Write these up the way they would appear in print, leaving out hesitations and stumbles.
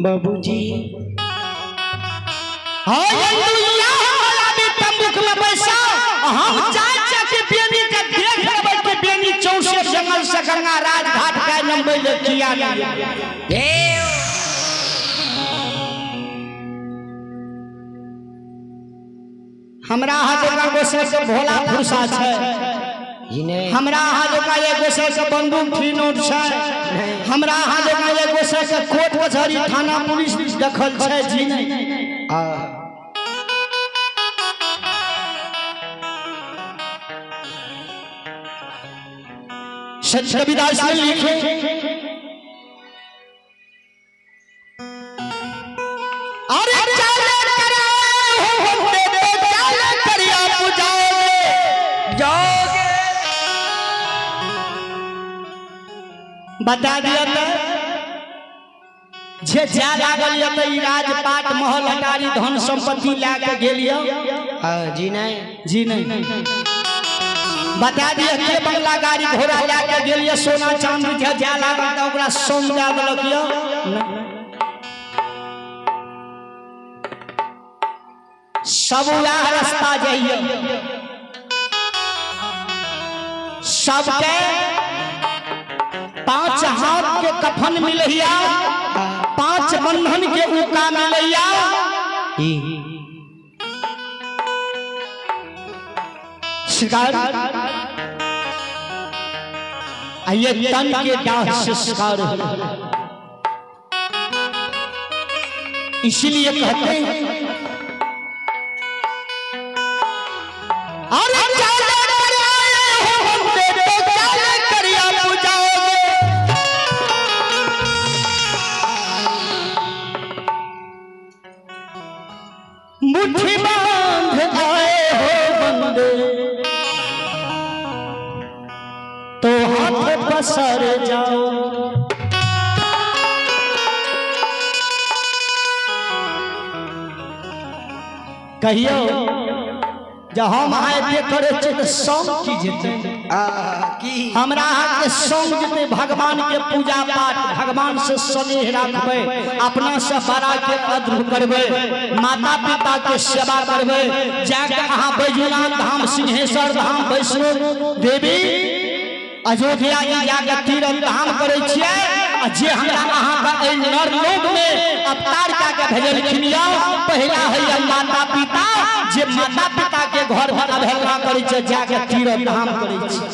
बाबूजी जंगल से गंगा राजघाट का नंबर किया हमरा हाथ गोसे से भोला फुरसा है, हमरा हाथ एगो से बंदूक थी नोट है, हमरा हाथ एगो से कोर्ट कचहरी थाना पुलिस दखल है जी नहीं। सच कविदास ने लिखे बता दिया जे जा लागल या त राजपाट महल अटारी धन संपत्ति लाके गेलियो जी नहीं बता दिया के बंगला गाड़ी घोड़ा लाके गेलियो सोना चांदी के जा लागल त ओकरा सोम दे देलकियो सब उलाह रास्ता जाइए सबके 5 हाथ के कफन मिलैया 5 बंधन के उका मिलैया शिकार आइए तन के दाह से शिकार इसलिए कहते हैं मुट्ठी बांध आए हो बंदे तो हाथ पसर जाओ कहियो जब हम आए थे करे तो सौंग की जेते हमरा हाथ के सौंग जेते भगवान के पूजा पाठ भगवान से स्नेह रखबे अपना से बड़ा के अद्र करबे माता पिता के सेवा करबे जाके अहाँ बैजनाथ धाम सिंहेश्वर धाम वैष्णो देवी अयोध्या जाके तीर्थ धाम करे छियै जे हमरा अहाँ का नर लोक में अवतार के भेजलखिन यौ पहला है माता पिता जे माता पिता के घर भर अवहेलना करे छै जाके तीर्थ धाम करे छै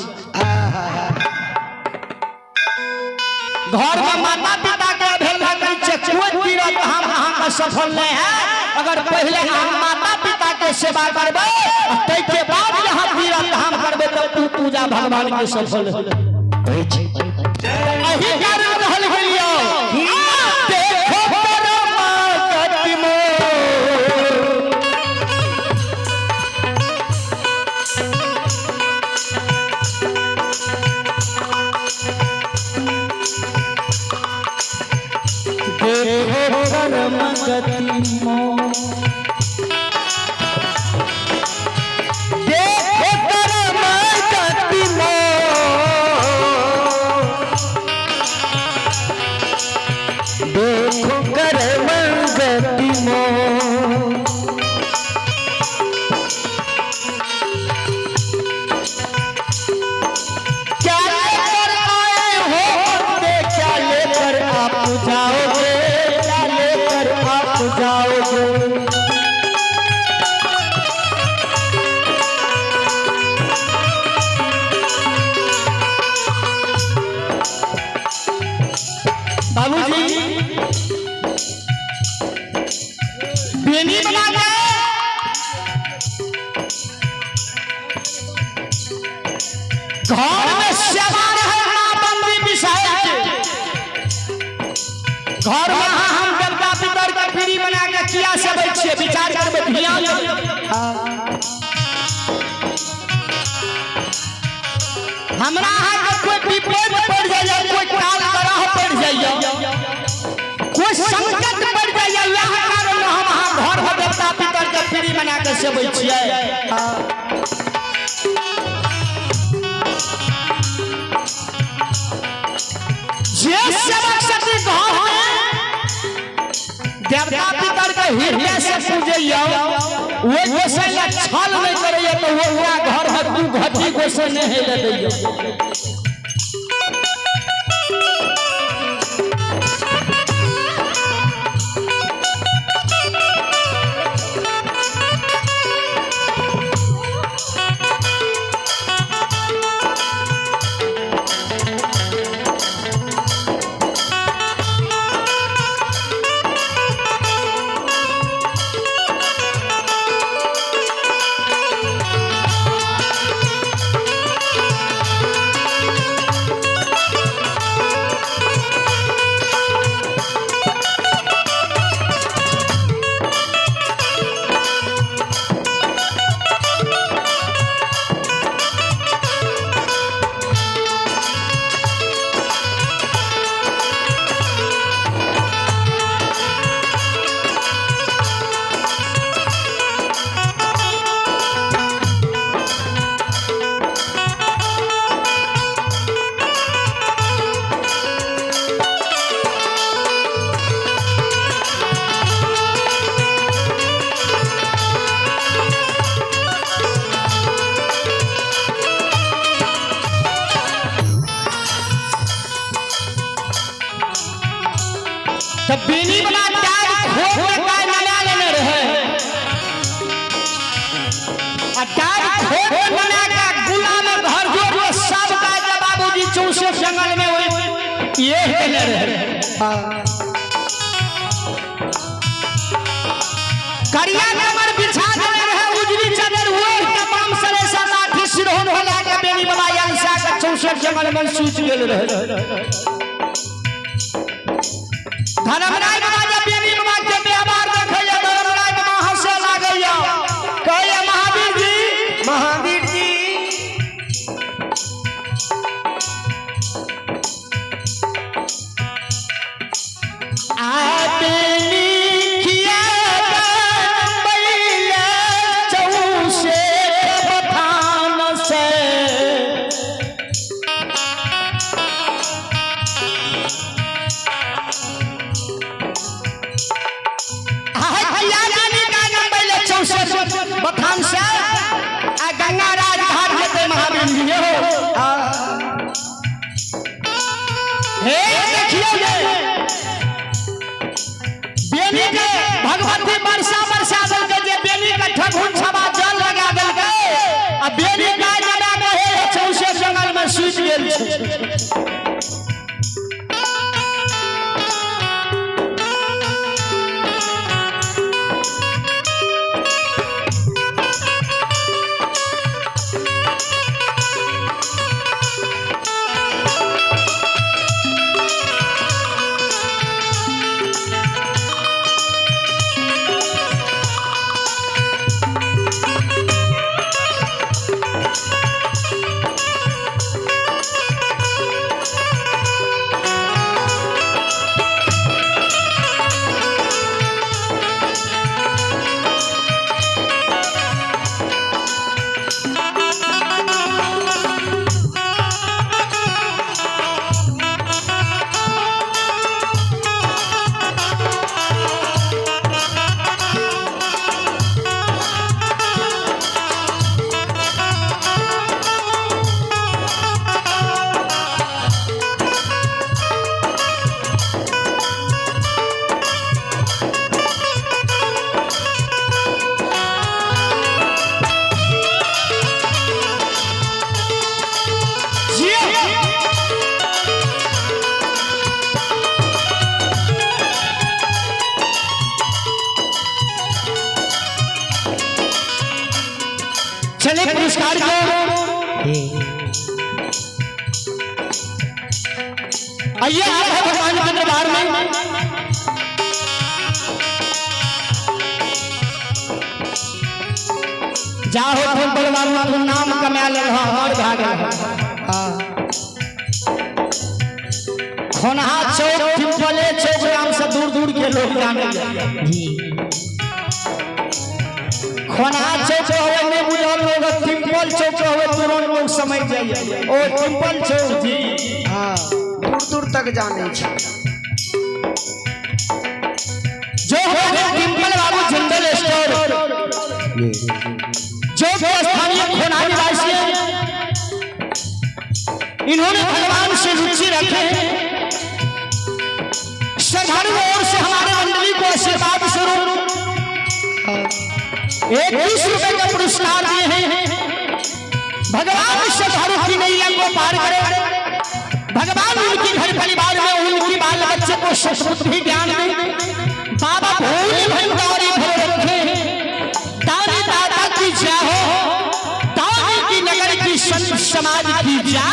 घर में माता पिता के अवहेलना करे छै कोई तीर्थ धाम अहाँ का सफल नहीं है अगर पहले हम माता पिता के सेवा करबे तै के बाद यहाँ तीर्थ धाम करबे तो पूजा भगवान के सफल होय छै एही कारण रहल होइयो देखो परमा कतिमो देखो परमा कतिमो घर में सेवा रहना बंदी विषय घर में हम देवता पितर के फ्री बना के किया सेबै छियै विचार करबै ध्यान हमरा अहाँ कोई विपद पड़ जाइए कोई काल ग्रह पड़ जाइए कोई संकट पड़ जाइए यह कारण हम अहाँ घर में देवता पितर के फ्री बना के सेबै छियै जे सेवक सती घर में देवता पितर के हृदय से पूजैया वो गोसाई ला छल नहीं करैया तो वो पूरा घर है तू घटी गोसाई नहीं हेले दैया तब बेनी बना टायर खोल के काय लगा लेने रहे आ टायर खोल के बना के गुलाम घर जोड़ के सब का बाबूजी चौसे जंगल में वही ये हेले रहे करिया कमर बिछा देने रहे उजली चादर वो तमाम सरे सा लाठी सिरहोन होला के बेनी बना यांसा के चौसे जंगल में सूच गेल रहे धर्मराय बाबा जब बेनी बाबा के व्यवहार देखैया धर्मराय बाबा हंसे लागैया कहैया महावीर जी आ बेनी किया बैले चौसे बथान से बथान से आ गंगा राज घाट जेते महावीर जी हो हे देखियो जे बेनी के भगवती वर्षा दल के जे बेनी के ठगुन छबा जल लगा देल के आ बेनी गाय लगा में हे चौसे जंगल में सूत गेल छै चले पुरस्कार को आइए आप भगवान के दरबार में जाओ तुम बलवान तुम नाम कमा ले हमार भाग खोनहा चौक पिंपले चौक नाम से दूर दूर के लोग जाने जी खोनहा चौक होवे में बुझल लोग पिंपल चौक होवे तुरंत लोग समझ जाइए ओ पिंपल चौक जी हां दूर दूर तक जाने छै जो जिन्होंने भगवान से रुचि रखे श्रद्धालु ओर से हमारे मंडली को आशीर्वाद स्वरूप 21 रुपए का पुरस्कार दिए हैं। भगवान श्रद्धालु की नैया को पार करे, भगवान उनकी घर परिवार में उनकी बाल बच्चे को सद्बुद्धि ज्ञान दे, बाबा भोले भंडारी भर रखे, दानी दादा की जय हो, दानी की नगर की संत समाज की जय।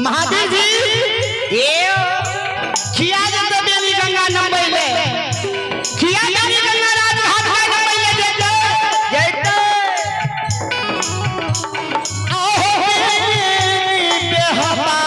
महादेव जी ये किया जाता बेली गंगा नंबैले किया बेली गंगा रात हाथ में नंबैले देते ओहो बेहबा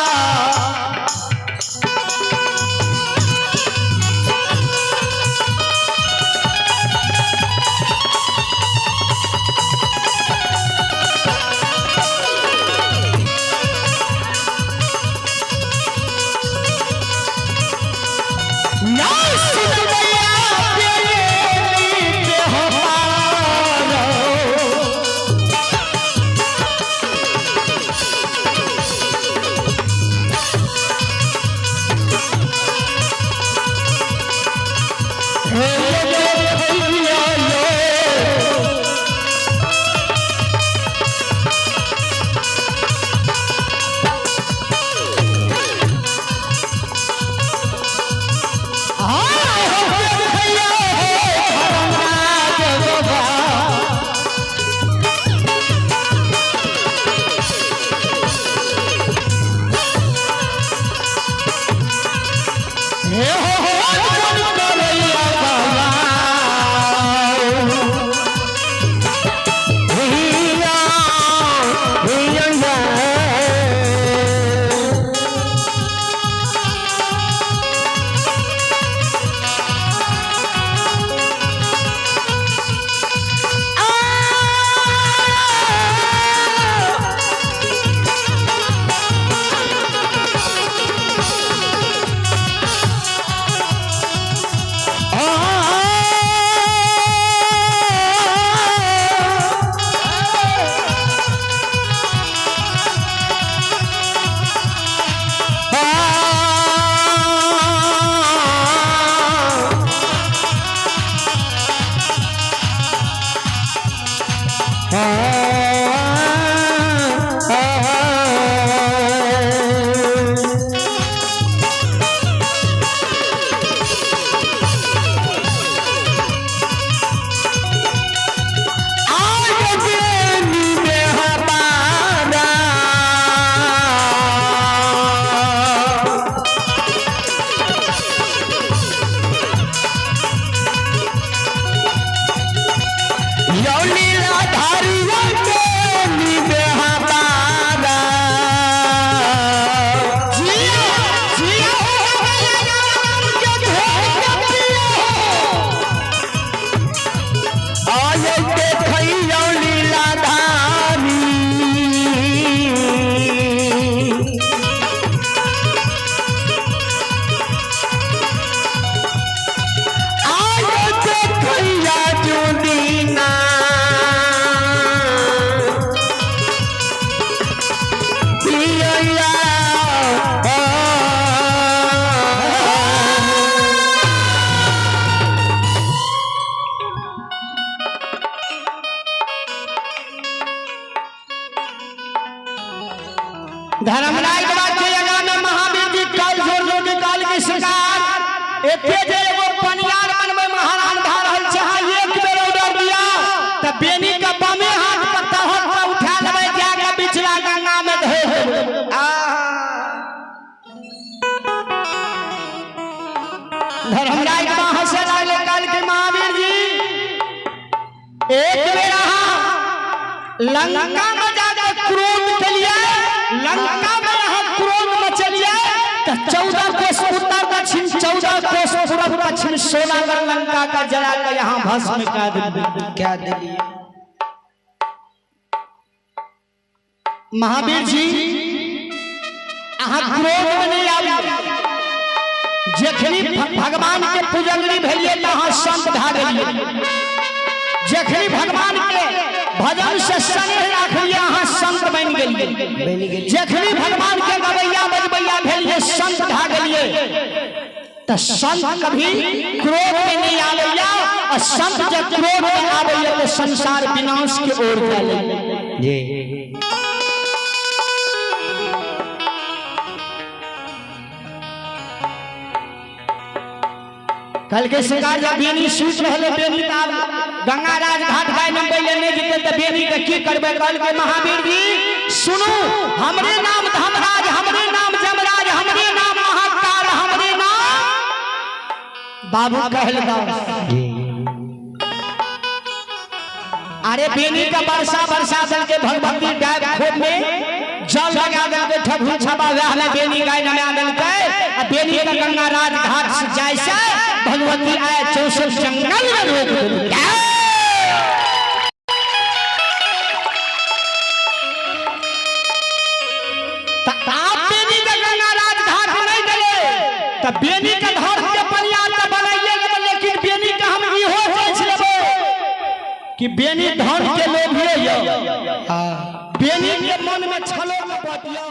धर्मराज बात महावीर जी काल छोड़ दो काल की सरकार एते जे एगो पनियार बनवे महाराज धा रहल छै हां एक बेर ऑर्डर दिया त बेनी का बामे हाथ पर तहर पर उठा लेबै जाके बिचला गंगा में धो देबै धर्मराज का हंसे लागले काल के महावीर जी एक बेर लंका में जाके क्रोध कलिए लंका में यहाँ क्रोध मचलिए तो 14 कोस उत्तर दक्षिण 14 कोस पूर्व पश्चिम 16 कर लंका का जला कर यहाँ भस्म क्या दिलिए महावीर जी यहाँ क्रोध में नहीं आइए जखनी भगवान के पुजंगरी भेलिए तहाँ संत धा देलिए जखनी भगवान के भजन से स्नेह राखिए अहाँ संत बन गेलिए जखनी भगवान के गवैया बजबैया भेलिए संत धा गेलिए तो संत कभी क्रोध में नहीं आवेला और संत जब क्रोध में आवेला तो संसार विनाश की ओर चले जी कल के सरकार जब बेनी सूच रहले बेनी का गंगा राज घाट गाय में पहले नहीं जीते तो बेनी के की करबे कल के महावीर जी सुनो हमरे नाम धर्मराज हमरे नाम जमराज हमरे नाम महाकाल हमरे नाम बाबू कहलदा अरे बेनी का वर्षा दल के भगवती गाय खोप में जल लगा दे के ठगु छबा रहले बेनी गाय नया दल के बेनी का गंगा राज घाट से जाय से भगवती आए 64 जंगल में रोक दिया बेनी का गंगा राज घाट नहीं गए तब बेनी का धर्म के पनियार का बनाइए लेकिन बेनी का हम इहो सोच लेबे कि बेनी धर्म के लोग ही बेनी के मन में छलो न बतियो